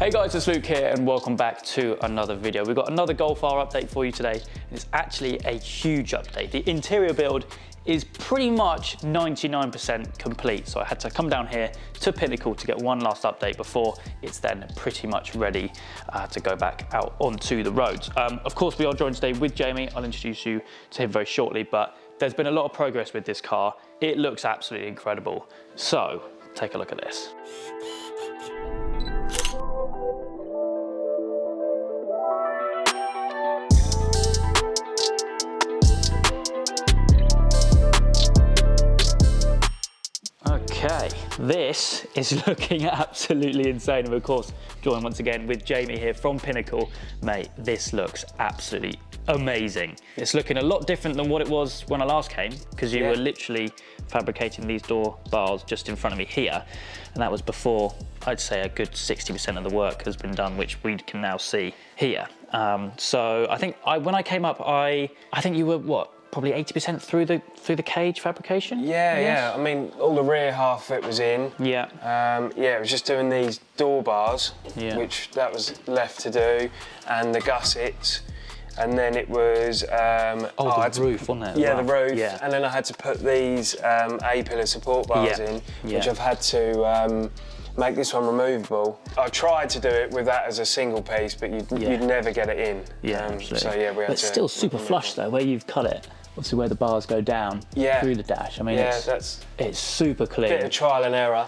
Hey guys, it's Luke here and welcome back to another video. We've got another Golf R update for you today, and it's actually a huge update. The interior build is pretty much 99% complete, so I had to come down here to Pinnacle to get one last update before it's then pretty much ready to go back out onto the roads. Of course, we are joined today with Jamie. I'll introduce you to him very shortly, but there's been a lot of progress with this car. It looks absolutely incredible. So take a look at this. Okay, this is looking absolutely insane. And of course, joined once again with Jamie here from Pinnacle. Mate, this looks absolutely amazing. It's looking a lot different than what it was when I last came, because you were literally fabricating these door bars just in front of me here. And that was before, I'd say, a good 60% of the work has been done, which we can now see here. So I think when I came up, I think you were, what? Probably 80% through the cage fabrication? Yeah. I mean, all the rear half of it was in. Yeah. It was just doing these door bars, which that was left to do, and the gussets. And then it was... the roof, wasn't it? Yeah, the roof. Yeah. And then I had to put these A-pillar support bars in, which I've had to make this one removable. I tried to do it with that as a single piece, but you'd never get it in. Yeah, absolutely. So yeah, we had to... It's still super flush though, where you've cut it. Obviously where the bars go down through the dash. I mean, it's super clean. Bit of trial and error.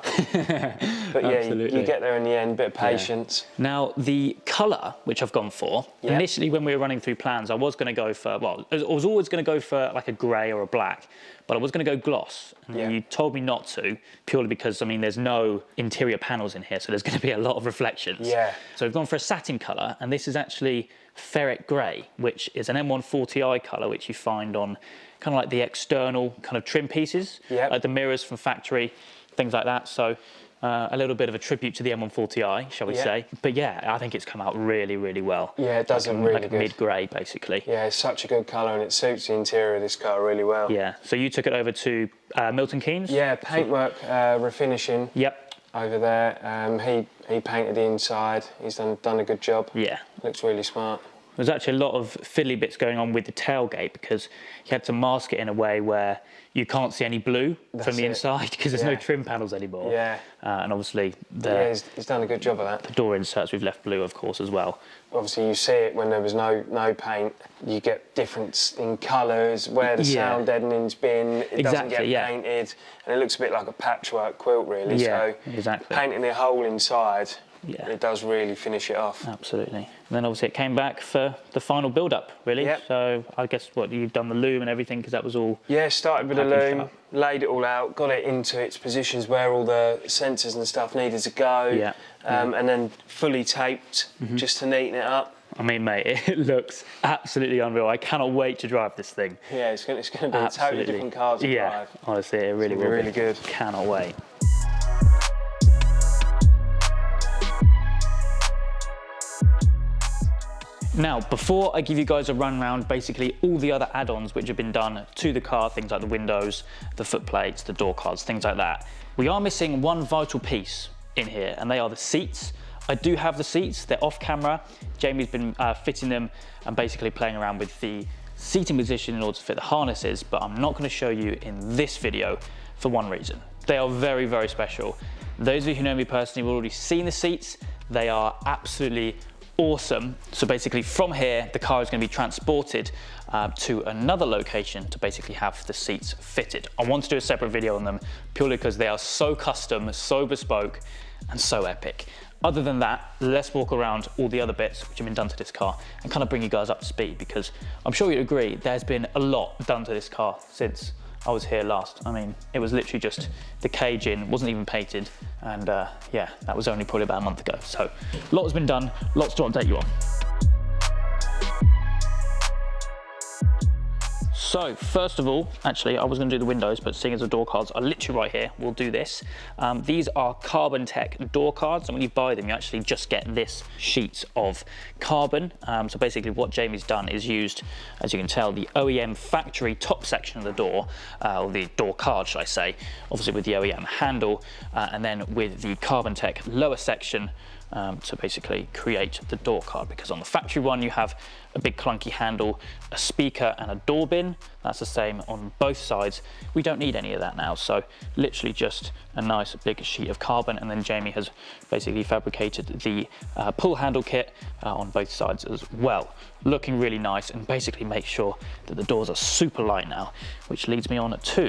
But yeah, you get there in the end, bit of patience. Yeah. Now, the colour, which I've gone for, initially when we were running through plans, I was going to go for, well, I was always going to go for like a grey or a black, but I was going to go gloss. And you told me not to, purely because, I mean, there's no interior panels in here, so there's going to be a lot of reflections. Yeah. So we've gone for a satin colour, and this is actually ferret grey, which is an M140i colour, which you find on kind of like the external kind of trim pieces, like the mirrors from factory, things like that. So a little bit of a tribute to the M140i, shall we say. But yeah, I think it's come out really, really well. Yeah, it does look really good. Mid-grey, basically. Yeah, it's such a good colour, and it suits the interior of this car really well. Yeah, so you took it over to Milton Keynes? Yeah, paintwork, refinishing. Yep. Over there. He painted the inside. He's done a good job. Yeah. Looks really smart. There's actually a lot of fiddly bits going on with the tailgate, because he had to mask it in a way where you can't see any blue from the inside, because there's no trim panels anymore. Yeah. And obviously he's done a good job of that. The door inserts we've left blue, of course, as well. Obviously you see it when there was no paint. You get difference in colours, where the sound deadening's been, it doesn't get painted, and it looks a bit like a patchwork quilt really. Yeah, so exactly. Painting the whole inside, it does really finish it off. Absolutely. And then obviously it came back for the final build-up, really. Yep. So I guess you've done the loom and everything, because that was all... Yeah, started with the loom, laid it all out, got it into its positions where all the sensors and stuff needed to go, and then fully taped just to neaten it up. I mean, mate, it looks absolutely unreal. I cannot wait to drive this thing. Yeah, it's going to be a totally different car to drive. Honestly, it really will be. Really good. Cannot wait. Now, before I give you guys a run round, basically all the other add-ons which have been done to the car, things like the windows, the footplates, the door cards, things like that, we are missing one vital piece in here, and they are the seats. I do have the seats, they're off camera. Jamie's been fitting them and basically playing around with the seating position in order to fit the harnesses, but I'm not going to show you in this video for one reason. They are very, very special. Those of you who know me personally have already seen the seats. They are absolutely awesome. So basically from here, the car is going to be transported to another location to basically have the seats fitted. I want to do a separate video on them purely because they are so custom, so bespoke, and so epic. Other than that, let's walk around all the other bits which have been done to this car and kind of bring you guys up to speed, because I'm sure you'd agree there's been a lot done to this car since I was here last. I mean, it was literally just the cage in, wasn't even painted, and yeah, that was only probably about a month ago. So a lot has been done, lots to update you on. So first of all, actually, I was going to do the windows, but seeing as the door cards are literally right here, we'll do this. These are Carbon Tech door cards, and when you buy them, you actually just get this sheet of carbon. So basically what Jamie's done is used, as you can tell, the OEM factory top section of the door, or the door card, should I say, obviously with the OEM handle, and then with the Carbon Tech lower section to basically create the door card, because on the factory one you have a big clunky handle, a speaker and a door bin. That's the same on both sides. We don't need any of that now, so literally just a nice big sheet of carbon, and then Jamie has basically fabricated the pull handle kit on both sides as well. Looking really nice, and basically make sure that the doors are super light now, which leads me on to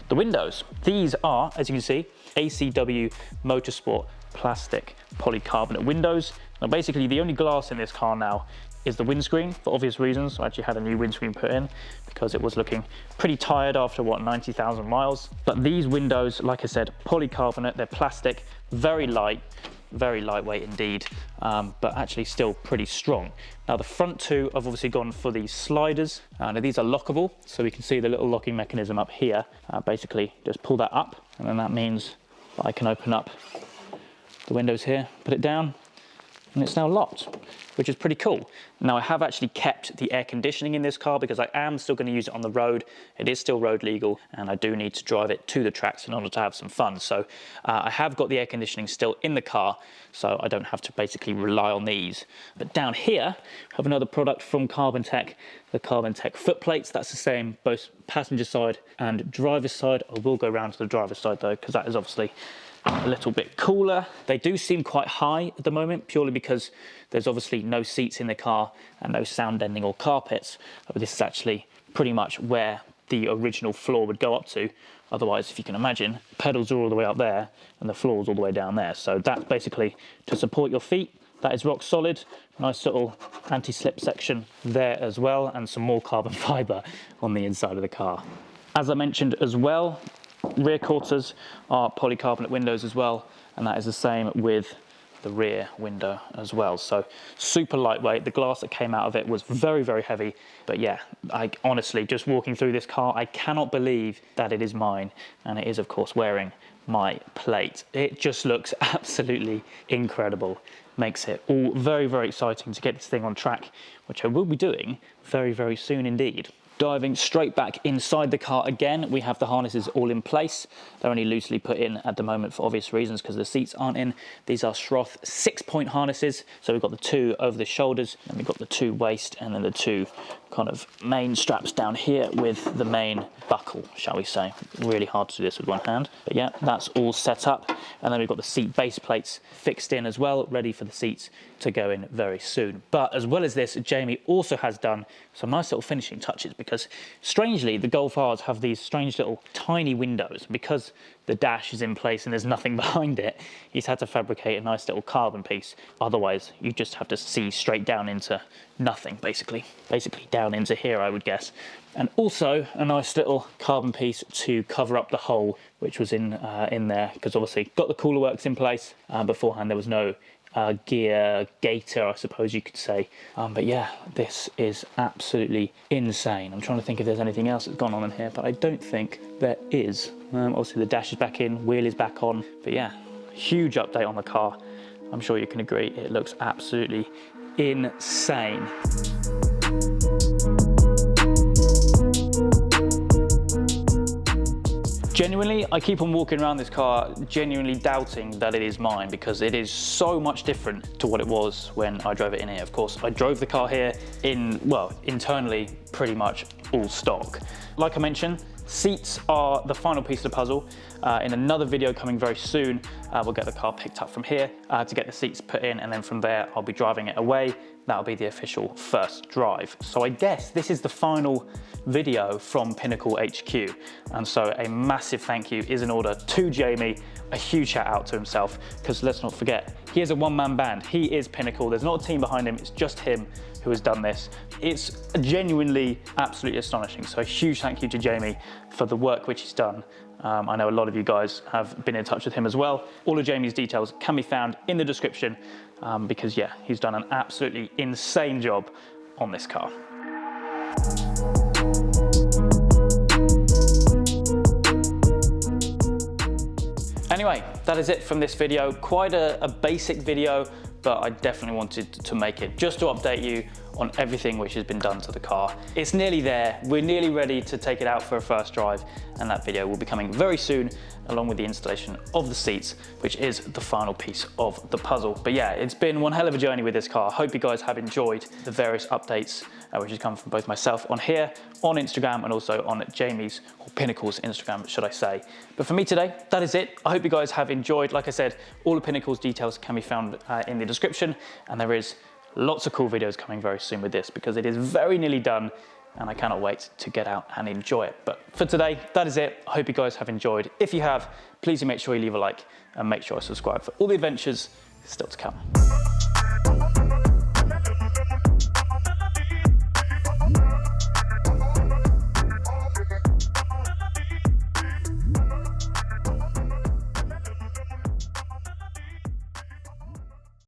the windows. These are, as you can see, ACW Motorsport plastic polycarbonate windows. Now basically the only glass in this car now is the windscreen, for obvious reasons. I actually had a new windscreen put in because it was looking pretty tired after, what, 90,000 miles. But these windows, like I said, polycarbonate, they're plastic, very light, very lightweight indeed, but actually still pretty strong. Now the front two, I've obviously gone for these sliders. Now these are lockable, so we can see the little locking mechanism up here. Basically just pull that up, and then that means that I can open up the windows here, put it down, and it's now locked, which is pretty cool. Now I have actually kept the air conditioning in this car because I am still going to use it on the road. It is still road legal, and I do need to drive it to the tracks in order to have some fun. So I have got the air conditioning still in the car, so I don't have to basically rely on these. But down here, I have another product from Carbon-Tech, the Carbon-Tech foot plates. That's the same, both passenger side and driver's side. I will go around to the driver's side though, because that is obviously a little bit cooler. They do seem quite high at the moment, purely because there's obviously no seats in the car and no sound deadening or carpets. But this is actually pretty much where the original floor would go up to. Otherwise, if you can imagine, pedals are all the way up there and the floor is all the way down there. So that's basically to support your feet. That is rock solid. Nice little anti-slip section there as well, and some more carbon fiber on the inside of the car. As I mentioned as well, rear quarters are polycarbonate windows as well, and that is the same with the rear window as well. So super lightweight. The glass that came out of it was very, very heavy. But yeah, I honestly, just walking through this car, I cannot believe that it is mine, and it is of course wearing my plate. It just looks absolutely incredible. Makes it all very, very exciting to get this thing on track, which I will be doing very, very soon indeed. Diving straight back inside the car again, we have the harnesses all in place. They're only loosely put in at the moment for obvious reasons because the seats aren't in. These are Schroth 6-point harnesses. So we've got the two over the shoulders, and we've got the two waist, and then the two kind of main straps down here with the main buckle, shall we say. Really hard to do this with one hand. But yeah, that's all set up. And then we've got the seat base plates fixed in as well, ready for the seats to go in very soon. But as well as this, Jamie also has done some nice little finishing touches, because strangely the Golf Rs have these strange little tiny windows. Because the dash is in place and there's nothing behind it, he's had to fabricate a nice little carbon piece. Otherwise you just have to see straight down into nothing, basically down into here, I would guess. And also a nice little carbon piece to cover up the hole which was in there, because obviously got the cooler works in place. Beforehand there was no gear gaiter, I suppose you could say. But yeah, this is absolutely insane. I'm trying to think if there's anything else that's gone on in here, but I don't think there is. Obviously the dash is back in, wheel is back on, but yeah, huge update on the car. I'm sure you can agree, it looks absolutely insane. Genuinely, I keep on walking around this car genuinely doubting that it is mine, because it is so much different to what it was when I drove it in here. Of course, I drove the car here in, well, internally pretty much all stock. Like I mentioned, seats are the final piece of the puzzle. In another video coming very soon, we'll get the car picked up from here to get the seats put in, and then from there I'll be driving it away. That'll be the official first drive. So I guess this is the final video from Pinnacle HQ. And so a massive thank you is in order to Jamie, a huge shout out to himself, because let's not forget, he is a one-man band. He is Pinnacle. There's not a team behind him, it's just him who has done this. It's genuinely absolutely astonishing. So a huge thank you to Jamie for the work which he's done. I know a lot of you guys have been in touch with him as well. All of Jamie's details can be found in the description, because yeah, he's done an absolutely insane job on this car. Anyway, that is it from this video. Quite a basic video, but I definitely wanted to make it just to update you on everything which has been done to the car. It's nearly there. We're nearly ready to take it out for a first drive, and that video will be coming very soon, along with the installation of the seats, which is the final piece of the puzzle. But yeah, it's been one hell of a journey with this car. Hope you guys have enjoyed the various updates, which has come from both myself on here, on Instagram, and also on Jamie's, or Pinnacle's Instagram, should I say. But for me today, that is it. I hope you guys have enjoyed. Like I said, all the Pinnacle's details can be found in the description, and there is lots of cool videos coming very soon with this, because it is very nearly done, and I cannot wait to get out and enjoy it. But for today, that is it. I hope you guys have enjoyed. If you have, please make sure you leave a like and make sure you subscribe for all the adventures still to come.